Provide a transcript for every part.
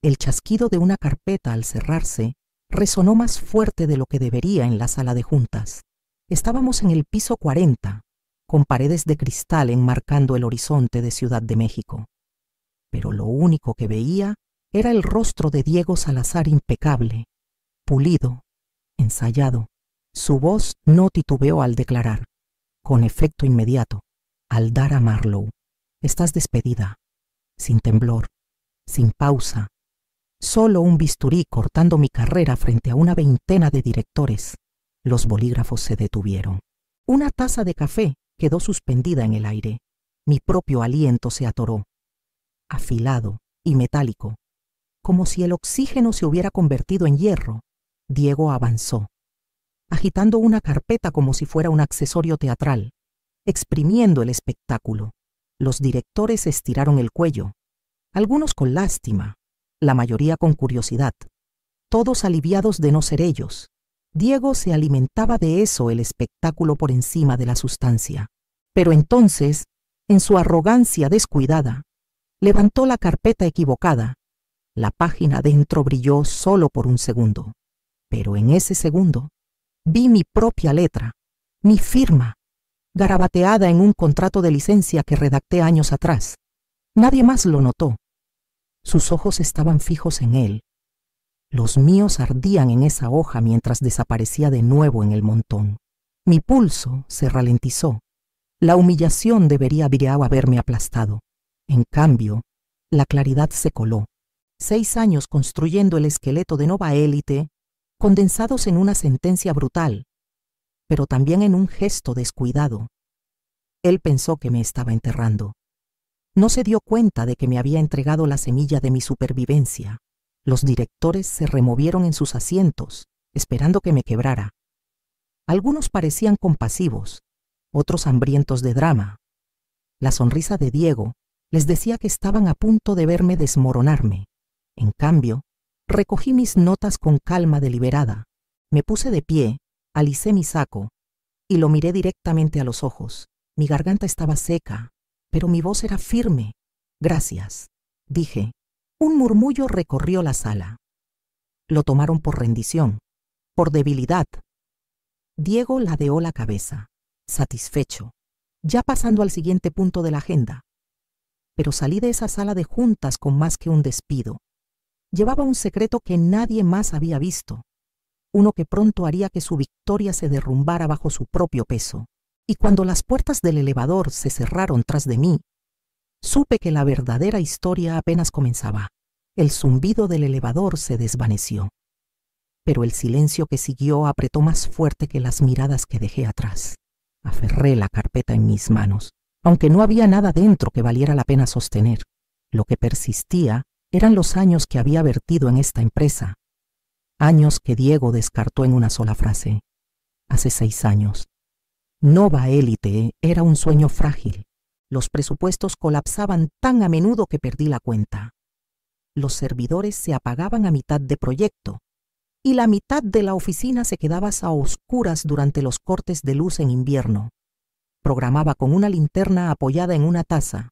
El chasquido de una carpeta al cerrarse resonó más fuerte de lo que debería en la sala de juntas. Estábamos en el piso 40, con paredes de cristal enmarcando el horizonte de Ciudad de México. Pero lo único que veía era el rostro de Diego Salazar impecable, pulido, ensayado. Su voz no titubeó al declarar, con efecto inmediato, al dar a Marlowe: estás despedida, sin temblor, sin pausa. Solo un bisturí cortando mi carrera frente a una veintena de directores. Los bolígrafos se detuvieron. Una taza de café quedó suspendida en el aire. Mi propio aliento se atoró, afilado y metálico, como si el oxígeno se hubiera convertido en hierro. Diego avanzó, agitando una carpeta como si fuera un accesorio teatral, exprimiendo el espectáculo. Los directores estiraron el cuello, algunos con lástima, la mayoría con curiosidad, todos aliviados de no ser ellos. Diego se alimentaba de eso, el espectáculo por encima de la sustancia. Pero entonces, en su arrogancia descuidada, levantó la carpeta equivocada. La página dentro brilló solo por un segundo. Pero en ese segundo, vi mi propia letra, mi firma, garabateada en un contrato de licencia que redacté años atrás. Nadie más lo notó. Sus ojos estaban fijos en él. Los míos ardían en esa hoja mientras desaparecía de nuevo en el montón. Mi pulso se ralentizó. La humillación debería haberme aplastado. En cambio, la claridad se coló. 6 años construyendo el esqueleto de Nova Élite, condensados en una sentencia brutal, pero también en un gesto descuidado. Él pensó que me estaba enterrando. No se dio cuenta de que me había entregado la semilla de mi supervivencia. Los directores se removieron en sus asientos, esperando que me quebrara. Algunos parecían compasivos, otros hambrientos de drama. La sonrisa de Diego les decía que estaban a punto de verme desmoronarme. En cambio, recogí mis notas con calma deliberada. Me puse de pie, alicé mi saco y lo miré directamente a los ojos. Mi garganta estaba seca, pero mi voz era firme. Gracias, dije. Un murmullo recorrió la sala. Lo tomaron por rendición, por debilidad. Diego ladeó la cabeza, satisfecho, ya pasando al siguiente punto de la agenda. Pero salí de esa sala de juntas con más que un despido. Llevaba un secreto que nadie más había visto, uno que pronto haría que su victoria se derrumbara bajo su propio peso. Y cuando las puertas del elevador se cerraron tras de mí, supe que la verdadera historia apenas comenzaba. El zumbido del elevador se desvaneció, pero el silencio que siguió apretó más fuerte que las miradas que dejé atrás. Aferré la carpeta en mis manos, aunque no había nada dentro que valiera la pena sostener. Lo que persistía eran los años que había vertido en esta empresa, años que Diego descartó en una sola frase. Hace 6 años. Nova Élite era un sueño frágil. Los presupuestos colapsaban tan a menudo que perdí la cuenta. Los servidores se apagaban a mitad de proyecto y la mitad de la oficina se quedaba a oscuras durante los cortes de luz en invierno. Programaba con una linterna apoyada en una taza,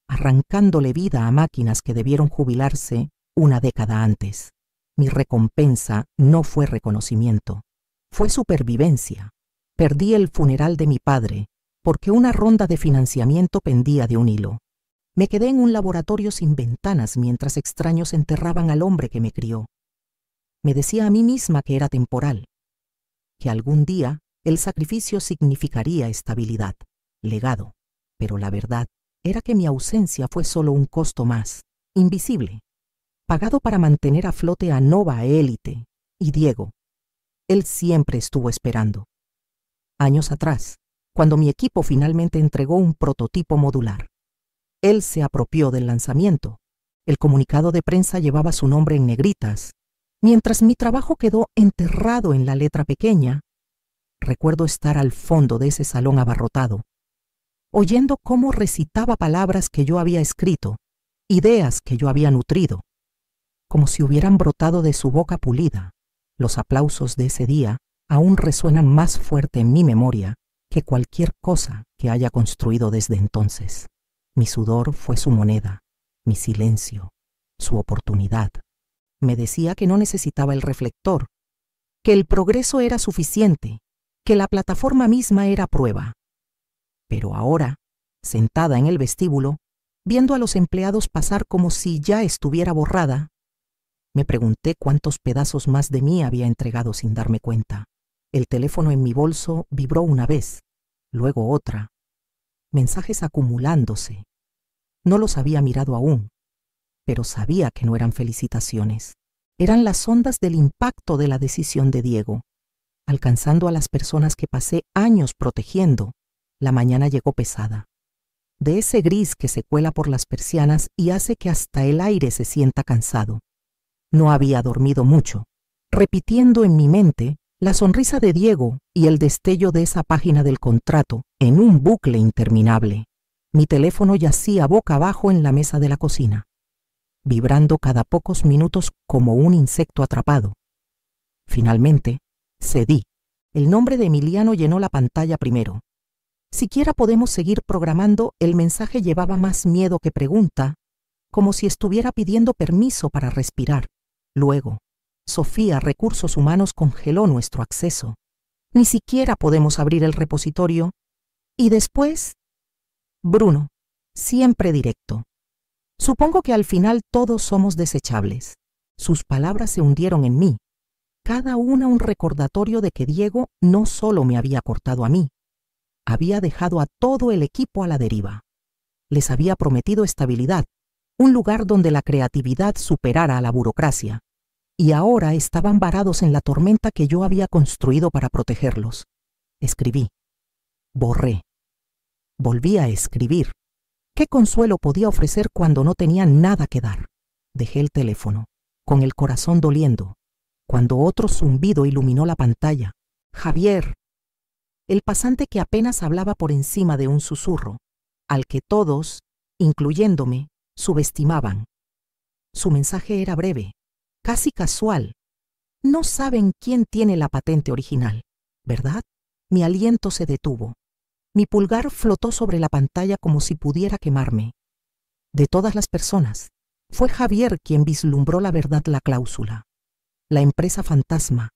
arrancándole vida a máquinas que debieron jubilarse una década antes. Mi recompensa no fue reconocimiento, fue supervivencia. Perdí el funeral de mi padre porque una ronda de financiamiento pendía de un hilo. Me quedé en un laboratorio sin ventanas mientras extraños enterraban al hombre que me crió. Me decía a mí misma que era temporal, que algún día el sacrificio significaría estabilidad, legado, pero la verdad era que mi ausencia fue solo un costo más, invisible, pagado para mantener a flote a Nova Élite y Diego. Él siempre estuvo esperando. Años atrás, cuando mi equipo finalmente entregó un prototipo modular, él se apropió del lanzamiento. El comunicado de prensa llevaba su nombre en negritas, mientras mi trabajo quedó enterrado en la letra pequeña. Recuerdo estar al fondo de ese salón abarrotado, oyendo cómo recitaba palabras que yo había escrito, ideas que yo había nutrido, como si hubieran brotado de su boca pulida. Los aplausos de ese día aún resuenan más fuerte en mi memoria que cualquier cosa que haya construido desde entonces. Mi sudor fue su moneda, mi silencio, su oportunidad. Me decía que no necesitaba el reflector, que el progreso era suficiente, que la plataforma misma era prueba. Pero ahora, sentada en el vestíbulo, viendo a los empleados pasar como si ya estuviera borrada, me pregunté cuántos pedazos más de mí había entregado sin darme cuenta. El teléfono en mi bolso vibró una vez, luego otra. Mensajes acumulándose. No los había mirado aún, pero sabía que no eran felicitaciones. Eran las ondas del impacto de la decisión de Diego. Alcanzando a las personas que pasé años protegiendo, la mañana llegó pesada. De ese gris que se cuela por las persianas y hace que hasta el aire se sienta cansado. No había dormido mucho, repitiendo en mi mente la sonrisa de Diego y el destello de esa página del contrato en un bucle interminable. Mi teléfono yacía boca abajo en la mesa de la cocina, vibrando cada pocos minutos como un insecto atrapado. Finalmente, cedí. El nombre de Emiliano llenó la pantalla primero. Siquiera podemos seguir programando, el mensaje llevaba más miedo que pregunta, como si estuviera pidiendo permiso para respirar. Luego, Sofía, Recursos Humanos, congeló nuestro acceso. Ni siquiera podemos abrir el repositorio. Y después, Bruno, siempre directo. Supongo que al final todos somos desechables. Sus palabras se hundieron en mí. Cada una un recordatorio de que Diego no solo me había cortado a mí, había dejado a todo el equipo a la deriva. Les había prometido estabilidad, un lugar donde la creatividad superara a la burocracia, y ahora estaban varados en la tormenta que yo había construido para protegerlos. Escribí. Borré. Volví a escribir. ¿Qué consuelo podía ofrecer cuando no tenía nada que dar? Dejé el teléfono, con el corazón doliendo, cuando otro zumbido iluminó la pantalla. Javier. El pasante que apenas hablaba por encima de un susurro, al que todos, incluyéndome, subestimaban. Su mensaje era breve, casi casual. No saben quién tiene la patente original, ¿verdad? Mi aliento se detuvo. Mi pulgar flotó sobre la pantalla como si pudiera quemarme. De todas las personas, fue Javier quien vislumbró la verdad, la cláusula, la empresa fantasma,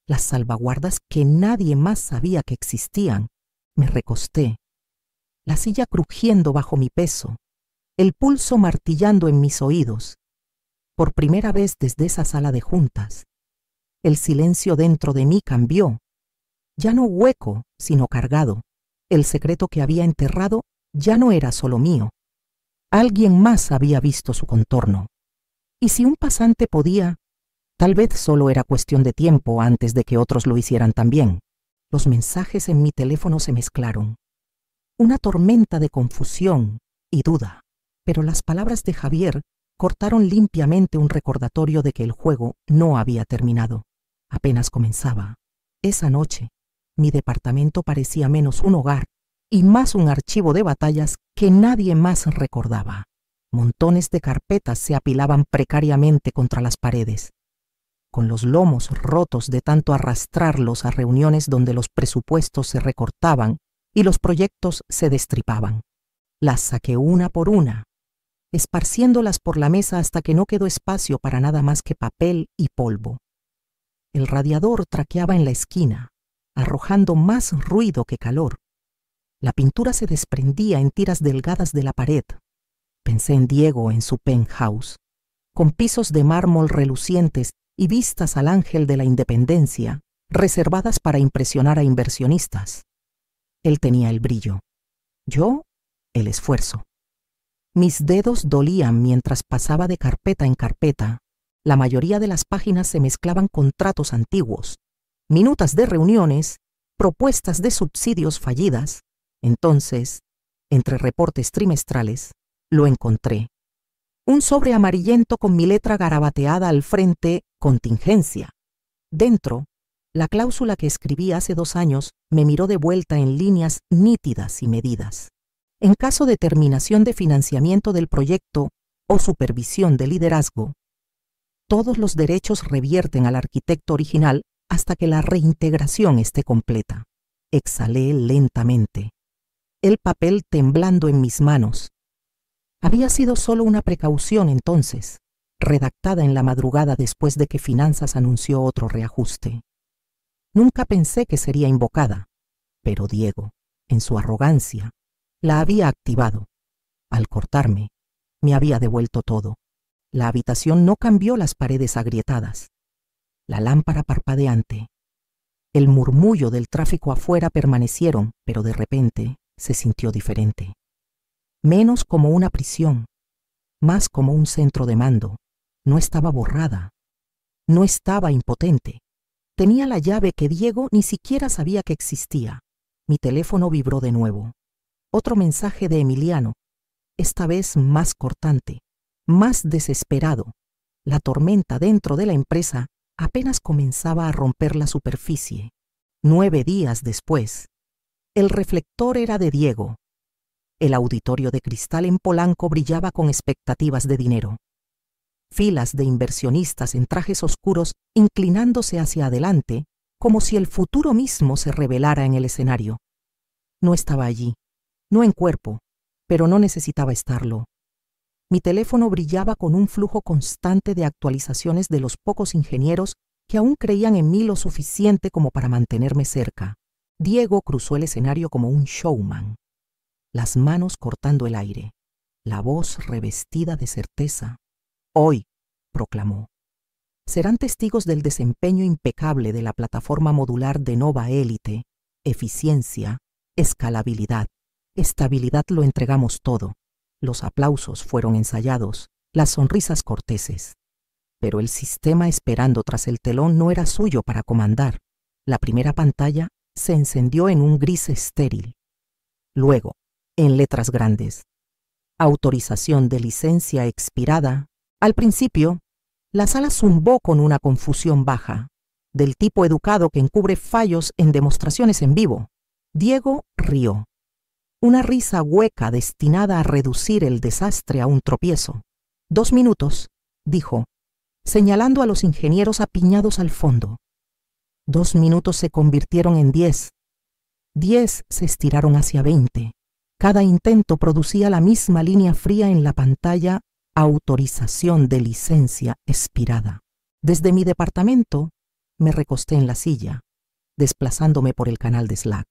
las salvaguardas que nadie más sabía que existían. Me recosté, la silla crujiendo bajo mi peso, el pulso martillando en mis oídos. Por primera vez desde esa sala de juntas, el silencio dentro de mí cambió, ya no hueco, sino cargado. El secreto que había enterrado ya no era solo mío. Alguien más había visto su contorno. Y si un pasante podía, tal vez solo era cuestión de tiempo antes de que otros lo hicieran también. Los mensajes en mi teléfono se mezclaron. Una tormenta de confusión y duda. Pero las palabras de Javier cortaron limpiamente un recordatorio de que el juego no había terminado. Apenas comenzaba. Esa noche, mi departamento parecía menos un hogar y más un archivo de batallas que nadie más recordaba. Montones de carpetas se apilaban precariamente contra las paredes, con los lomos rotos de tanto arrastrarlos a reuniones donde los presupuestos se recortaban y los proyectos se destripaban. Las saqué una por una, esparciéndolas por la mesa hasta que no quedó espacio para nada más que papel y polvo. El radiador traqueaba en la esquina, arrojando más ruido que calor. La pintura se desprendía en tiras delgadas de la pared. Pensé en Diego en su penthouse, con pisos de mármol relucientes y vistas al Ángel de la Independencia, reservadas para impresionar a inversionistas. Él tenía el brillo, yo el esfuerzo. Mis dedos dolían mientras pasaba de carpeta en carpeta. La mayoría de las páginas se mezclaban contratos antiguos, minutas de reuniones, propuestas de subsidios fallidas. Entonces, entre reportes trimestrales, lo encontré. Un sobre amarillento con mi letra garabateada al frente, contingencia. Dentro, la cláusula que escribí hace 2 años me miró de vuelta en líneas nítidas y medidas. En caso de terminación de financiamiento del proyecto o supervisión de liderazgo, todos los derechos revierten al arquitecto original hasta que la reintegración esté completa. Exhalé lentamente, el papel temblando en mis manos. Había sido solo una precaución entonces, redactada en la madrugada después de que Finanzas anunció otro reajuste. Nunca pensé que sería invocada, pero Diego, en su arrogancia, la había activado. Al cortarme, me había devuelto todo. La habitación no cambió las paredes agrietadas, la lámpara parpadeante, el murmullo del tráfico afuera permanecieron, pero de repente se sintió diferente. Menos como una prisión, más como un centro de mando. No estaba borrada, no estaba impotente. Tenía la llave que Diego ni siquiera sabía que existía. Mi teléfono vibró de nuevo. Otro mensaje de Emiliano, esta vez más cortante, más desesperado. La tormenta dentro de la empresa apenas comenzaba a romper la superficie. 9 días después, el reflector era de Diego. El auditorio de cristal en Polanco brillaba con expectativas de dinero. Filas de inversionistas en trajes oscuros inclinándose hacia adelante, como si el futuro mismo se revelara en el escenario. No estaba allí, no en cuerpo, pero no necesitaba estarlo. Mi teléfono brillaba con un flujo constante de actualizaciones de los pocos ingenieros que aún creían en mí lo suficiente como para mantenerme cerca. Diego cruzó el escenario como un showman, las manos cortando el aire, la voz revestida de certeza. Hoy, proclamó, serán testigos del desempeño impecable de la plataforma modular de Nova Élite, eficiencia, escalabilidad, estabilidad. Lo entregamos todo. Los aplausos fueron ensayados, las sonrisas corteses. Pero el sistema esperando tras el telón no era suyo para comandar. La primera pantalla se encendió en un gris estéril. Luego, en letras grandes, autorización de licencia expirada. Al principio, la sala zumbó con una confusión baja, del tipo educado que encubre fallos en demostraciones en vivo. Diego rió. Una risa hueca destinada a reducir el desastre a un tropiezo. 2 minutos, dijo, señalando a los ingenieros apiñados al fondo. 2 minutos se convirtieron en 10. 10 se estiraron hacia 20. Cada intento producía la misma línea fría en la pantalla: autorización de licencia expirada. Desde mi departamento me recosté en la silla, desplazándome por el canal de Slack.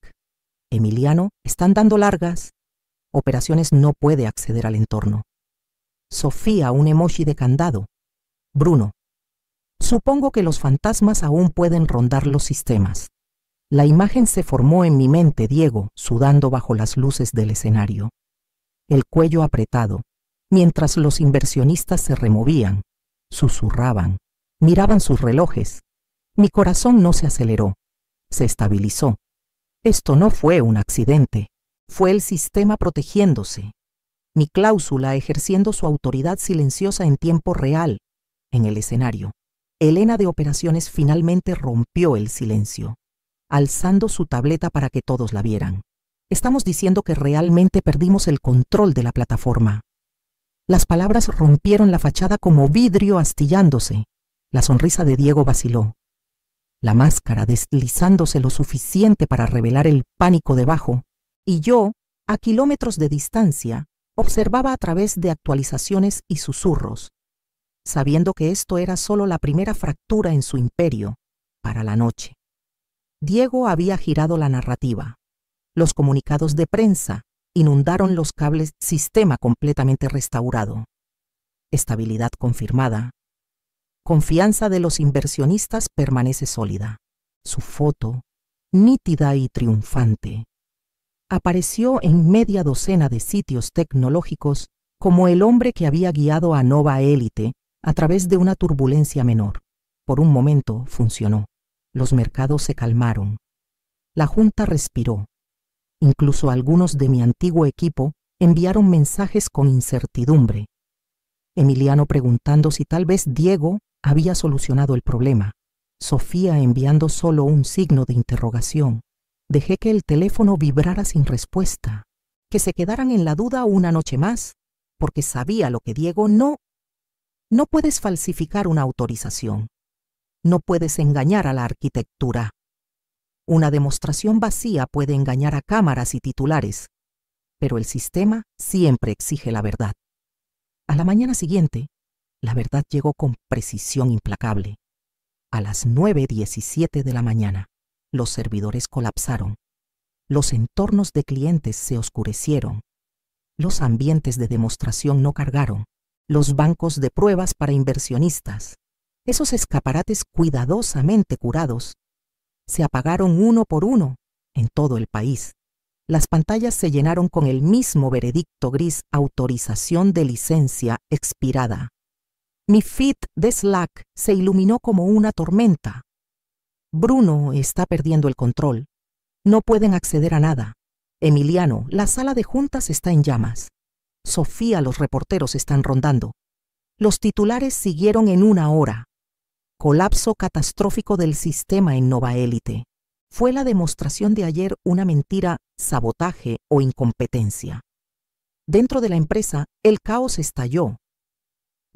Emiliano, están dando largas. Operaciones no puede acceder al entorno. Sofía, un emoji de candado. Bruno, supongo que los fantasmas aún pueden rondar los sistemas. La imagen se formó en mi mente: Diego, sudando bajo las luces del escenario, el cuello apretado, mientras los inversionistas se removían, susurraban, miraban sus relojes. Mi corazón no se aceleró, se estabilizó. Esto no fue un accidente, fue el sistema protegiéndose. Mi cláusula ejerciendo su autoridad silenciosa en tiempo real. En el escenario, Elena de operaciones finalmente rompió el silencio, alzando su tableta para que todos la vieran. Estamos diciendo que realmente perdimos el control de la plataforma. Las palabras rompieron la fachada como vidrio astillándose. La sonrisa de Diego vaciló, la máscara deslizándose lo suficiente para revelar el pánico debajo, y yo, a kilómetros de distancia, observaba a través de actualizaciones y susurros, sabiendo que esto era solo la primera fractura en su imperio, para la noche. Diego había girado la narrativa. Los comunicados de prensa inundaron los cables. Sistema completamente restaurado. Estabilidad confirmada. Confianza de los inversionistas permanece sólida. Su foto, nítida y triunfante, apareció en media docena de sitios tecnológicos como el hombre que había guiado a Nova Élite a través de una turbulencia menor. Por un momento funcionó. Los mercados se calmaron. La junta respiró. Incluso algunos de mi antiguo equipo enviaron mensajes con incertidumbre. Emiliano preguntando si tal vez Diego había solucionado el problema. Sofía enviando solo un signo de interrogación. Dejé que el teléfono vibrara sin respuesta, que se quedaran en la duda una noche más, porque sabía lo que Diego no puedes falsificar una autorización. No puedes engañar a la arquitectura. Una demostración vacía puede engañar a cámaras y titulares, pero el sistema siempre exige la verdad. A la mañana siguiente, La verdad llegó con precisión implacable. A las 9:17 de la mañana, los servidores colapsaron. Los entornos de clientes se oscurecieron. Los ambientes de demostración no cargaron. Los bancos de pruebas para inversionistas, esos escaparates cuidadosamente curados, se apagaron uno por uno en todo el país. Las pantallas se llenaron con el mismo veredicto gris: autorización de licencia expirada. Mi feed de Slack se iluminó como una tormenta. Bruno está perdiendo el control. No pueden acceder a nada. Emiliano, la sala de juntas está en llamas. Sofía, los reporteros están rondando. Los titulares siguieron en 1 hora. Colapso catastrófico del sistema en Nova Élite. ¿Fue la demostración de ayer una mentira, sabotaje o incompetencia? Dentro de la empresa, el caos estalló.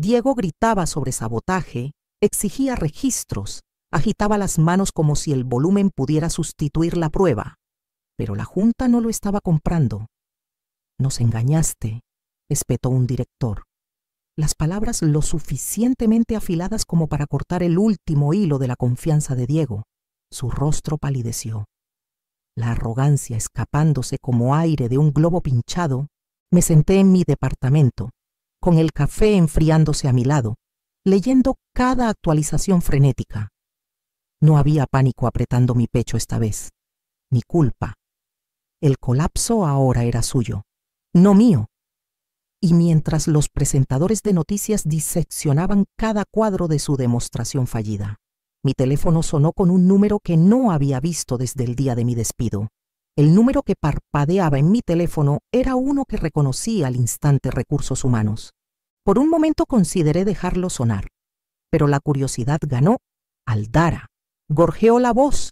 Diego gritaba sobre sabotaje, exigía registros, agitaba las manos como si el volumen pudiera sustituir la prueba. Pero la junta no lo estaba comprando. Nos engañaste, espetó un director. Las palabras lo suficientemente afiladas como para cortar el último hilo de la confianza de Diego. Su rostro palideció. La arrogancia escapándose como aire de un globo pinchado, me senté en mi departamento, con el café enfriándose a mi lado, leyendo cada actualización frenética. No había pánico apretando mi pecho esta vez, ni culpa. El colapso ahora era suyo, no mío. Y mientras los presentadores de noticias diseccionaban cada cuadro de su demostración fallida, mi teléfono sonó con un número que no había visto desde el día de mi despido. El número que parpadeaba en mi teléfono era uno que reconocí al instante Recursos Humanos. Por un momento consideré dejarlo sonar, pero la curiosidad ganó. Aldara gorjeó la voz,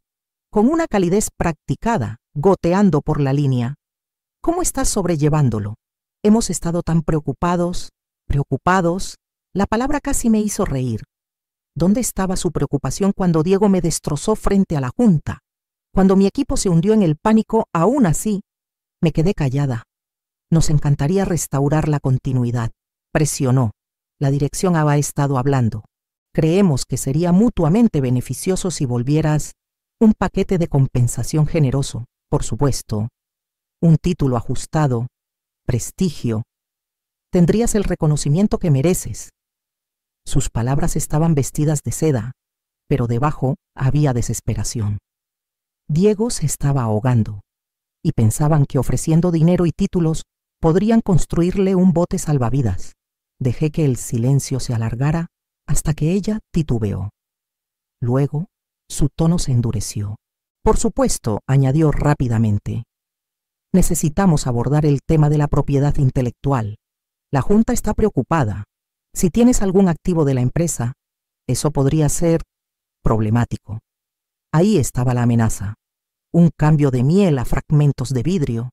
con una calidez practicada, goteando por la línea. ¿Cómo estás sobrellevándolo? Hemos estado tan preocupados. La palabra casi me hizo reír. ¿Dónde estaba su preocupación cuando Diego me destrozó frente a la junta? Cuando mi equipo se hundió en el pánico, aún así, me quedé callada. Nos encantaría restaurar la continuidad. Presionó. La dirección había estado hablando. Creemos que sería mutuamente beneficioso si volvieras. Un paquete de compensación generoso, por supuesto. Un título ajustado. Prestigio. Tendrías el reconocimiento que mereces. Sus palabras estaban vestidas de seda, pero debajo había desesperación. Diego se estaba ahogando, y pensaban que ofreciendo dinero y títulos podrían construirle un bote salvavidas. Dejé que el silencio se alargara hasta que ella titubeó. Luego, su tono se endureció. Por supuesto, añadió rápidamente, necesitamos abordar el tema de la propiedad intelectual. La junta está preocupada. Si tienes algún activo de la empresa, eso podría ser problemático. Ahí estaba la amenaza. Un cambio de miel a fragmentos de vidrio.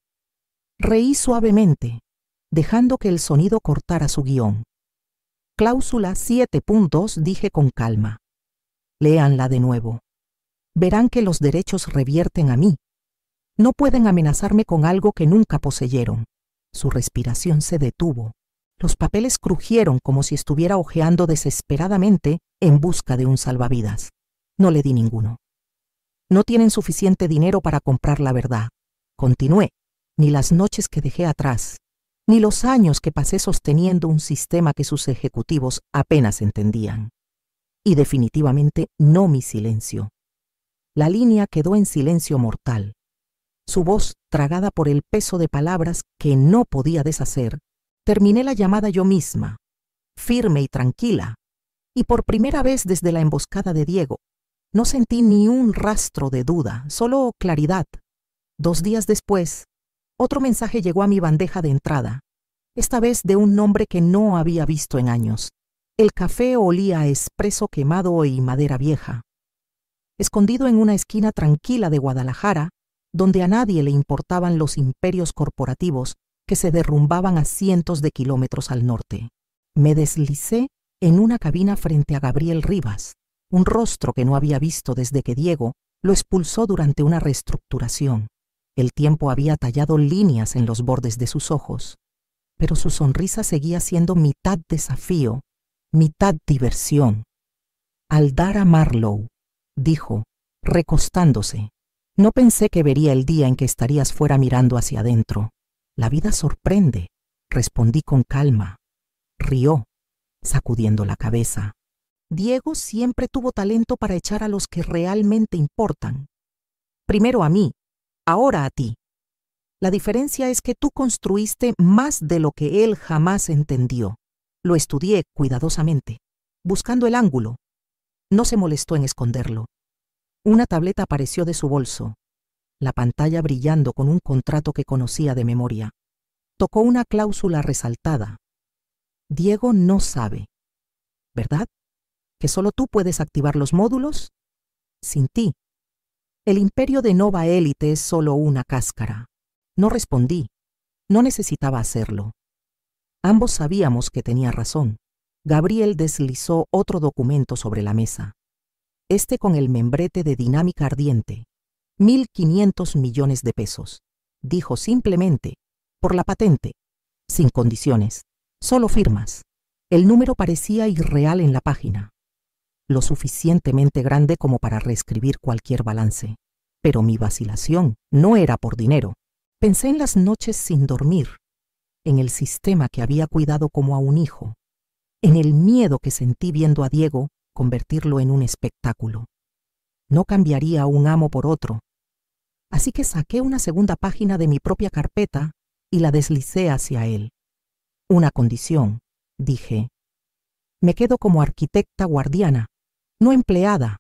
Reí suavemente, dejando que el sonido cortara su guión. Cláusula 7 puntos, dije con calma. Léanla de nuevo. Verán que los derechos revierten a mí. No pueden amenazarme con algo que nunca poseyeron. Su respiración se detuvo. Los papeles crujieron como si estuviera hojeando desesperadamente en busca de un salvavidas. No le di ninguno. No tienen suficiente dinero para comprar la verdad. Continué. Ni las noches que dejé atrás, ni los años que pasé sosteniendo un sistema que sus ejecutivos apenas entendían. Y definitivamente no mi silencio. La línea quedó en silencio mortal. Su voz, tragada por el peso de palabras que no podía deshacer, terminé la llamada yo misma, firme y tranquila, y por primera vez desde la emboscada de Diego, no sentí ni un rastro de duda, solo claridad. 2 días después, otro mensaje llegó a mi bandeja de entrada, esta vez de un nombre que no había visto en años. El café olía a espresso quemado y madera vieja. Escondido en una esquina tranquila de Guadalajara, donde a nadie le importaban los imperios corporativos que se derrumbaban a cientos de kilómetros al norte. Me deslicé en una cabina frente a Gabriel Rivas, un rostro que no había visto desde que Diego lo expulsó durante una reestructuración. El tiempo había tallado líneas en los bordes de sus ojos, pero su sonrisa seguía siendo mitad desafío mitad diversión. Aldara Marlowe, dijo, recostándose. No pensé que vería el día en que estarías fuera mirando hacia adentro. La vida sorprende, respondí con calma. Rió, sacudiendo la cabeza. Diego siempre tuvo talento para echar a los que realmente importan. Primero a mí, ahora a ti. La diferencia es que tú construiste más de lo que él jamás entendió. Lo estudié cuidadosamente, buscando el ángulo. No se molestó en esconderlo. Una tableta apareció de su bolso, la pantalla brillando con un contrato que conocía de memoria. Tocó una cláusula resaltada. Diego no sabe, ¿verdad? ¿Que solo tú puedes activar los módulos? Sin ti. El imperio de Nova Élite es solo una cáscara. No respondí. No necesitaba hacerlo. Ambos sabíamos que tenía razón. Gabriel deslizó otro documento sobre la mesa. Este con el membrete de dinámica ardiente. 1.500 millones de pesos. Dijo simplemente, por la patente, sin condiciones, solo firmas. El número parecía irreal en la página. Lo suficientemente grande como para reescribir cualquier balance. Pero mi vacilación no era por dinero. Pensé en las noches sin dormir, en el sistema que había cuidado como a un hijo, en el miedo que sentí viendo a Diego convertirlo en un espectáculo. No cambiaría a un amo por otro. Así que saqué una segunda página de mi propia carpeta y la deslicé hacia él. Una condición, dije. Me quedo como arquitecta guardiana, no empleada,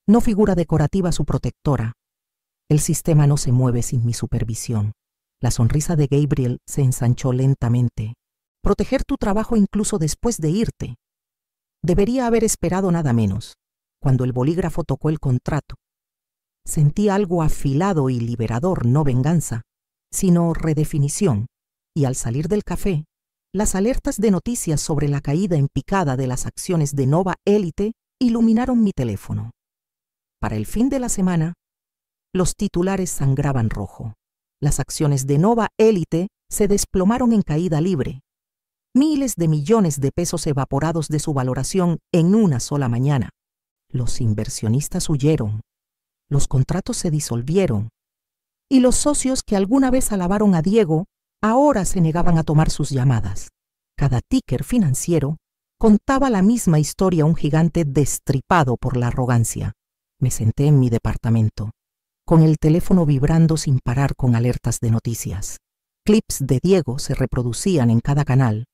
no figura decorativa su protectora. El sistema no se mueve sin mi supervisión. La sonrisa de Gabriel se ensanchó lentamente. Proteger tu trabajo incluso después de irte. Debería haber esperado nada menos. Cuando el bolígrafo tocó el contrato, sentí algo afilado y liberador, no venganza, sino redefinición. Y al salir del café, las alertas de noticias sobre la caída en picada de las acciones de Nova Élite iluminaron mi teléfono. Para el fin de la semana, los titulares sangraban rojo. Las acciones de Nova Élite se desplomaron en caída libre. Miles de millones de pesos evaporados de su valoración en una sola mañana. Los inversionistas huyeron. Los contratos se disolvieron. Y los socios que alguna vez alabaron a Diego ahora se negaban a tomar sus llamadas. Cada ticker financiero contaba la misma historia, un gigante destripado por la arrogancia. Me senté en mi departamento, con el teléfono vibrando sin parar con alertas de noticias. Clips de Diego se reproducían en cada canal.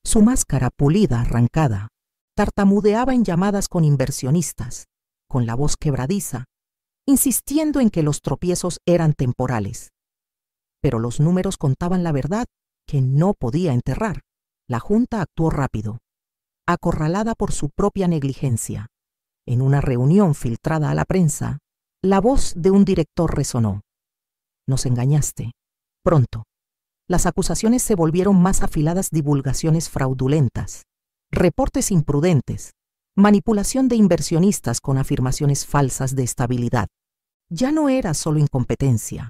Su máscara pulida arrancada. Tartamudeaba en llamadas con inversionistas, con la voz quebradiza, insistiendo en que los tropiezos eran temporales. Pero los números contaban la verdad que no podía enterrar. La Junta actuó rápido, acorralada por su propia negligencia. En una reunión filtrada a la prensa, la voz de un director resonó. Nos engañaste. Pronto. Las acusaciones se volvieron más afiladas, divulgaciones fraudulentas, reportes imprudentes, manipulación de inversionistas con afirmaciones falsas de estabilidad. Ya no era solo incompetencia,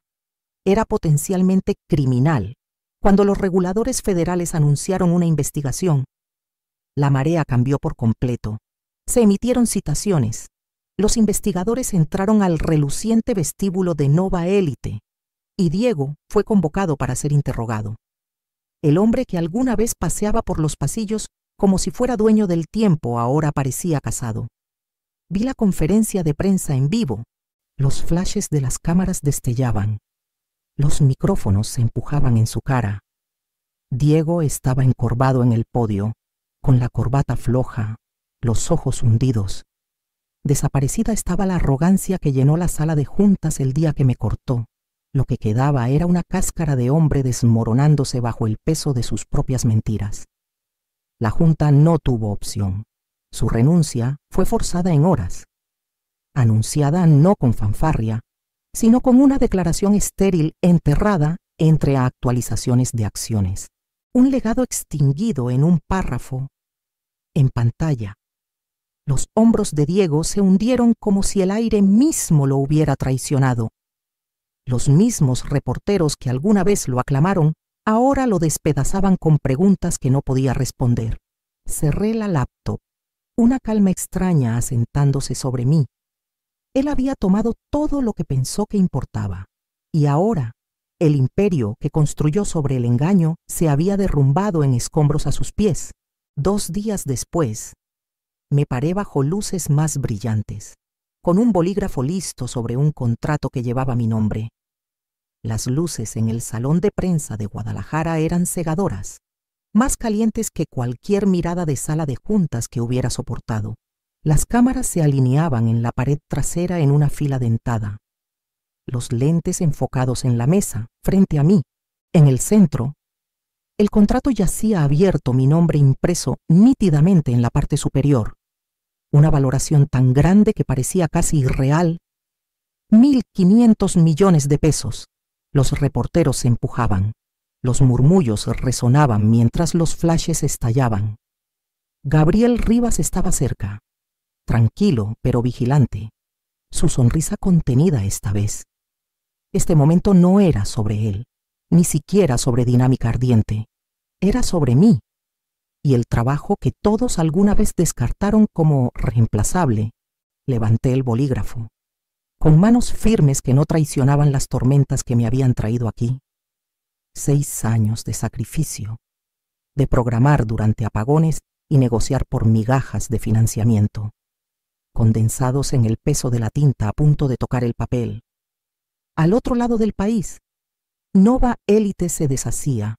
era potencialmente criminal. Cuando los reguladores federales anunciaron una investigación, la marea cambió por completo. Se emitieron citaciones. Los investigadores entraron al reluciente vestíbulo de Nova Élite y Diego fue convocado para ser interrogado. El hombre que alguna vez paseaba por los pasillos como si fuera dueño del tiempo ahora parecía casado. Vi la conferencia de prensa en vivo. Los flashes de las cámaras destellaban. Los micrófonos se empujaban en su cara. Diego estaba encorvado en el podio, con la corbata floja, los ojos hundidos. Desaparecida estaba la arrogancia que llenó la sala de juntas el día que me cortó. Lo que quedaba era una cáscara de hombre desmoronándose bajo el peso de sus propias mentiras. La Junta no tuvo opción. Su renuncia fue forzada en horas. Anunciada no con fanfarria, sino con una declaración estéril enterrada entre actualizaciones de acciones. Un legado extinguido en un párrafo, en pantalla. Los hombros de Diego se hundieron como si el aire mismo lo hubiera traicionado. Los mismos reporteros que alguna vez lo aclamaron, ahora lo despedazaban con preguntas que no podía responder. Cerré la laptop, una calma extraña asentándose sobre mí. Él había tomado todo lo que pensó que importaba, y ahora el imperio que construyó sobre el engaño se había derrumbado en escombros a sus pies. 2 días después, me paré bajo luces más brillantes, con un bolígrafo listo sobre un contrato que llevaba mi nombre. Las luces en el salón de prensa de Guadalajara eran cegadoras, más calientes que cualquier mirada de sala de juntas que hubiera soportado. Las cámaras se alineaban en la pared trasera en una fila dentada. Los lentes enfocados en la mesa, frente a mí. En el centro, el contrato yacía abierto, mi nombre impreso nítidamente en la parte superior. Una valoración tan grande que parecía casi irreal. 1.500 millones de pesos. Los reporteros se empujaban. Los murmullos resonaban mientras los flashes estallaban. Gabriel Rivas estaba cerca, tranquilo pero vigilante, su sonrisa contenida esta vez. Este momento no era sobre él, ni siquiera sobre Dinámica Ardiente. Era sobre mí y el trabajo que todos alguna vez descartaron como reemplazable. Levanté el bolígrafo, con manos firmes que no traicionaban las tormentas que me habían traído aquí. 6 años de sacrificio, de programar durante apagones y negociar por migajas de financiamiento, condensados en el peso de la tinta a punto de tocar el papel. Al otro lado del país, Nova Élite se deshacía.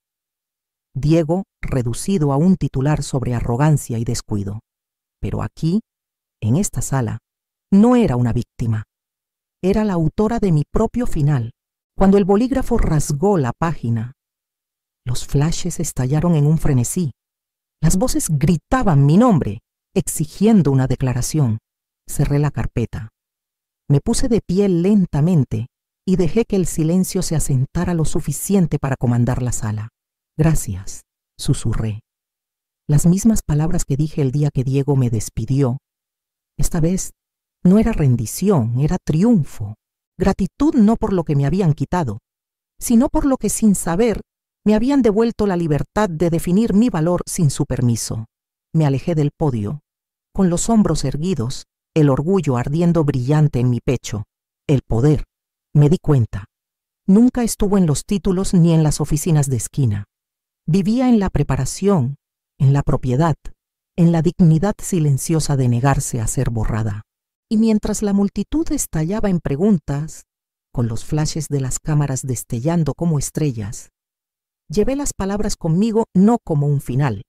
Diego reducido a un titular sobre arrogancia y descuido. Pero aquí, en esta sala, no era una víctima. Era la autora de mi propio final. Cuando el bolígrafo rasgó la página, los flashes estallaron en un frenesí. Las voces gritaban mi nombre, exigiendo una declaración. Cerré la carpeta. Me puse de pie lentamente y dejé que el silencio se asentara lo suficiente para comandar la sala. Gracias, susurré. Las mismas palabras que dije el día que Diego me despidió. Esta vez no era rendición, era triunfo. Gratitud no por lo que me habían quitado, sino por lo que sin saber me habían devuelto la libertad de definir mi valor sin su permiso. Me alejé del podio, con los hombros erguidos, el orgullo ardiendo brillante en mi pecho. El poder, me di cuenta, nunca estuvo en los títulos ni en las oficinas de esquina. Vivía en la preparación, en la propiedad, en la dignidad silenciosa de negarse a ser borrada. Y mientras la multitud estallaba en preguntas, con los flashes de las cámaras destellando como estrellas, llevé las palabras conmigo no como un final,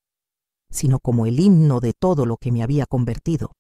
sino como el himno de todo lo que me había convertido.